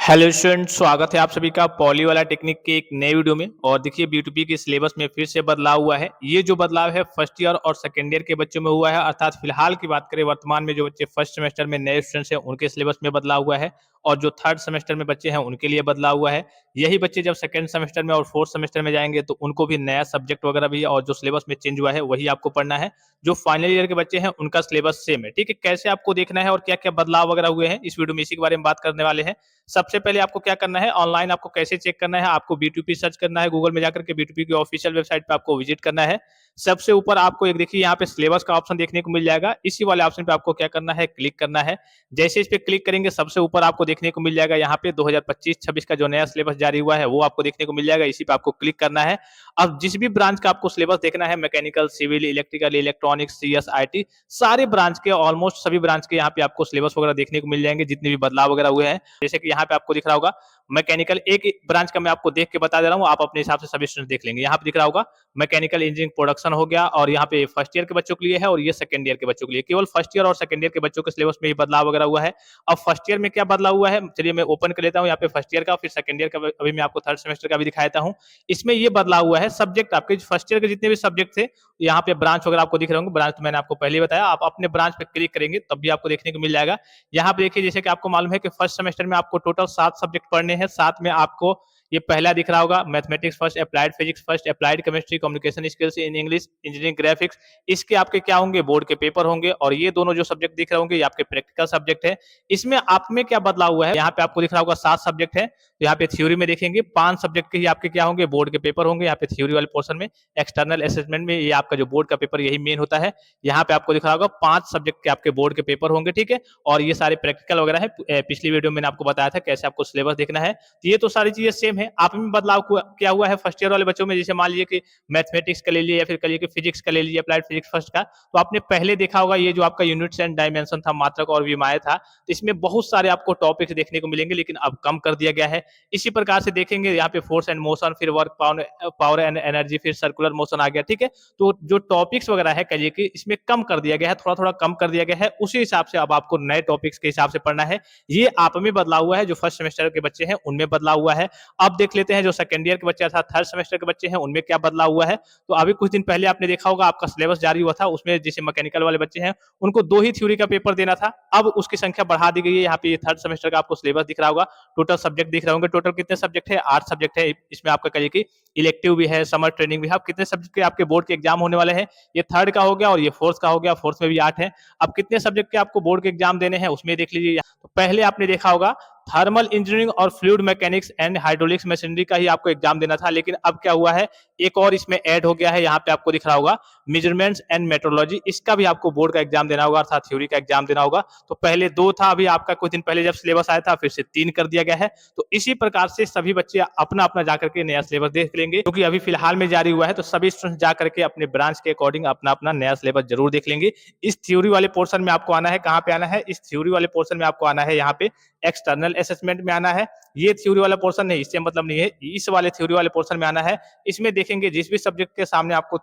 Hello student, स्वागत है आप सभी का पॉली वाला टेक्निक के एक नए वीडियो में। और देखिए बी2पी के सिलेबस में फिर से बदलाव हुआ है। ये जो बदलाव है फर्स्ट ईयर और सेकेंड ईयर के बच्चों में हुआ है, अर्थात फिलहाल की बात करें वर्तमान में जो बच्चे फर्स्ट सेमेस्टर में नए स्टूडेंट्स हैं उनके सिलेबस में बदलाव हुआ है, और जो थर्ड सेमेस्टर में बच्चे हैं उनके लिए बदलाव हुआ है। यही बच्चे जब सेकंड सेमेस्टर में और फोर्थ सेमेस्टर में जाएंगे तो उनको भी नया सब्जेक्ट वगैरह भी और जो सिलेबस में चेंज हुआ है वही आपको पढ़ना है। जो फाइनल ईयर के बच्चे हैं उनका सिलेबस सेम है। ठीक है, कैसे आपको देखना है और क्या क्या बदलाव वगैरह हुए हैं इस वीडियो में इसी के बारे में बात करने वाले हैं। सबसे पहले आपको क्या करना है, ऑनलाइन आपको कैसे चेक करना है, आपको बी2पी सर्च करना है गूगल में जाकर के, बी2पी की ऑफिशियल वेबसाइट पे आपको विजिट करना है। सबसे ऊपर आपको एक देखिए यहाँ पे सिलेबस का ऑप्शन देखने को मिल जाएगा। इसी वाले ऑप्शन पे आपको क्या करना है, क्लिक करना है। जैसे इस पे क्लिक करेंगे सबसे ऊपर आपको देखने को मिल जाएगा यहाँ पे 2025-26 का जो नया सिलेबस जारी हुआ है वो आपको देखने को मिल जाएगा। इसी पे आपको क्लिक करना है। अब जिस भी ब्रांच का आपको सिलेबस देखना है, mechanical, civil, electrical, electronics, CS, IT, सारे ब्रांच के ऑलमोस्ट सभी ब्रांच के यहाँ पे आपको सिलेबस वगैरह देखने को मिल जाएंगे जितने भी बदलाव वगैरह हुए हैं। जैसे कि यहाँ पे आपको दिख रहा होगा मैकेनिकल, एक ब्रांच का मैं आपको देख के बता दे रहा हूँ, आप अपने हिसाब से सभी स्टूडेंट देख लेंगे। यहाँ पे दिख रहा होगा मैकेनिकल इंजीनियरिंग प्रोडक्शन हो गया, और यहाँ पे फर्स्ट ईयर के बच्चों के लिए है और ये सेकंड ईयर के बच्चों के लिए। केवल फर्स्ट ईयर और सेकंड ईयर के बच्चों के सिलेबस में ही बदलाव वगैरह हुआ है। अब फर्स्ट ईयर में क्या बदलाव हुआ है, चलिए मैं ओपन कर लेता हूँ यहाँ पे फर्स्ट ईयर का, फिर सेकंड ईयर का अभी मैं आपको थर्ड सेमेस्टर का भी दिखाता हूँ। इसमें ये बदलाव हुआ है, सब्जेक्ट आपके फर्स्ट ईयर के जितने भी सब्जेक्ट थे यहाँ पे ब्रांच वगैरह आपको दिख रहे होंगे। ब्रांच तो मैंने आपको पहले ही बताया, आप अपने ब्रांच पे क्लिक करेंगे तब भी आपको देखने को मिल जाएगा। यहाँ पे देखिए जैसे कि आपको मालूम है कि फर्स्ट सेमेस्टर में आपको टोटल 7 सब्जेक्ट पढ़ने हैं। साथ में आपको ये पहला दिख रहा होगा mathematics first, applied physics first, applied chemistry, communication skills in English, engineering graphics. इसके आपके क्या होंगे, बोर्ड के पेपर होंगे। और ये दोनों जो सब्जेक्ट दिख रहे होंगे ये आपके प्रैक्टिकल सब्जेक्ट है। इसमें आप में क्या बदलाव हुआ है, यहाँ पे आपको दिख रहा होगा 7 सब्जेक्ट है। यहाँ पे थ्योरी में देखेंगे 5 सब्जेक्ट के ही आपके क्या होंगे, बोर्ड के पेपर होंगे। यहाँ पे थ्योरी वाले पोर्शन में, एक्सटर्नल असेसमेंट में ये आपका जो बोर्ड का पेपर यही मेन होता है। यहाँ पे आपको दिख रहा होगा 5 सब्जेक्ट के आपके बोर्ड के पेपर होंगे। ठीक है, और ये सारे प्रैक्टिकल वगैरह है। पिछली वीडियो में मैंने आपको बताया था कैसे आपको सिलेबस देखना है। तो ये तो सारी चीजें सेम है। आप में बदलाव क्या हुआ है फर्स्ट ईयर वाले बच्चों में, जैसे मान लीजिए कि मैथमेटिक्स का ले लीजिए या फिर कहिए कि फिजिक्स का ले लीजिए, अप्लाइड फिजिक्स फर्स्ट का, तो आपने पहले देखा होगा ये जो आपका यूनिट्स एंड डायमेंशन था, मात्रक और विमाएं था, तो इसमें बहुत सारे आपको टॉपिक्स देखने को मिलेंगे, लेकिन अब कम कर दिया गया है। इसी प्रकार से देखेंगे यहाँ पे फोर्स एंड मोशन, फिर वर्क पावर एंड एनर्जी, फिर सर्कुलर मोशन आ गया। ठीक है, तो जो टॉपिक्स वगैरह है कहिए कि इसमें कम कर दिया गया है, थोड़ा थोड़ा कम कर दिया गया है। उसी हिसाब से अब आपको नए टॉपिक्स के हिसाब से पढ़ना है। ये आप में बदलाव हुआ है। जो फर्स्ट सेमेस्टर के बच्चे हैं उनमें बदलाव हुआ है। अब देख लेते हैं जो सेकंड ईयर के बच्चे अर्थात थर्ड सेमेस्टर के बच्चे हैं उनमें क्या बदलाव हुआ है। तो अभी कुछ दिन पहले आपने देखा होगा आपका सिलेबस जारी हुआ था, उसमें जैसे मैकेनिकल वाले बच्चे हैं उनको 2 ही थ्योरी का पेपर देना था। अब उसकी संख्या बढ़ा दी गई है। यहाँ पे ये थर्ड सेमेस्टर का आपको सिलेबस दिख रहा होगा, टोटल सब्जेक्ट दिख रहे होंगे। टोटल कितने सब्जेक्ट है, 8 सब्जेक्ट है। इसमें आपका कहिए कि इलेक्टिव भी है, समर ट्रेनिंग भी है। अब कितने सब्जेक्ट के आपके बोर्ड के एग्जाम होने वाले हैं, ये थर्ड का हो गया और ये फोर्थ का हो गया। फोर्थ में भी 8 है। अब कितने सब्जेक्ट के आपको बोर्ड के एग्जाम देने हैं उसमें देख लीजिए। तो पहले आपने देखा होगा थर्मल इंजीनियरिंग और fluid mechanics and hydraulics machinery का ही आपको एग्जाम देना था, लेकिन अब क्या हुआ है, एक और इसमें ऐड हो गया है। यहाँ पे आपको दिख रहा होगा मेजरमेंट्स एंड मेट्रोलॉजी, इसका भी आपको बोर्ड का एग्जाम देना होगा, अर्थात थ्योरी का एग्जाम देना होगा। तो पहले 2 था, अभी आपका कुछ दिन पहले जब सिलेबस आया था फिर से 3 कर दिया गया है। तो इसी प्रकार से सभी बच्चे अपना अपना जाकर के नया सिलेबस देख लेंगे, क्योंकि अभी फिलहाल में जारी हुआ है। तो सभी स्टूडेंट जाकर के अपने ब्रांच के अकॉर्डिंग अपना अपना नया सिलेबस जरूर देख लेंगे। इस थ्योरी वाले पोर्शन में आपको आना है, कहाँ पे आना है, इस थ्योरी वाले पोर्शन में आपको आना है, यहाँ पे एक्सटर्नल असेसमेंट में आना है। ये थ्योरी वाला पोर्शन नहीं, इससे मतलब नहीं है, इस वाले थ्योरी वाले पोर्शन में आना है। इसमें देखेंगे जिस भी सब्जेक्ट के सामने आपको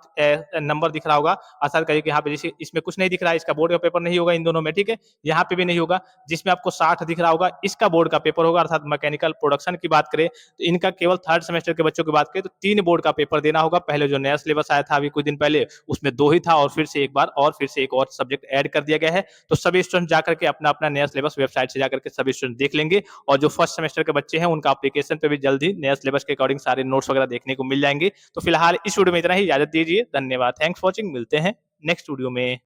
नंबर दिख रहा होगा, अर्थात कहिए कि यहाँ पे जैसे इसमें कुछ नहीं दिख रहा है, इसका बोर्ड का पेपर नहीं होगा इन दोनों में। ठीक है, यहाँ पे भी नहीं होगा। जिसमें आपको 60 दिख रहा होगा इसका बोर्ड का पेपर होगा, अर्थात मैकेनिकल प्रोडक्शन की बात करें तो इनका केवल थर्ड सेमेस्टर के बच्चों की बात करें तो 3 बोर्ड का पेपर देना होगा। पहले जो नया सिलेबस आया था अभी कुछ दिन पहले उसमें 2 ही था, और फिर से एक बार और फिर से एक और सब्जेक्ट ऐड कर दिया गया है। तो सभी स्टूडेंट जाकर के अपना अपना नया सिलेबस वेबसाइट से जाकर के सभी स्टूडेंट देख लेंगे। और जो फर्स्ट सेमेस्टर के बच्चे हैं उनका एप्लीकेशन पे भी जल्द ही नया सिलेबस के अकॉर्डिंग सारे नोट्स वगैरह देखने को मिल जाएंगे। तो फिलहाल इस वीडियो में इतना ही, इजाजत दीजिए, धन्यवाद, थैंक्स फॉर वॉचिंग, मिलते हैं नेक्स्ट वीडियो में।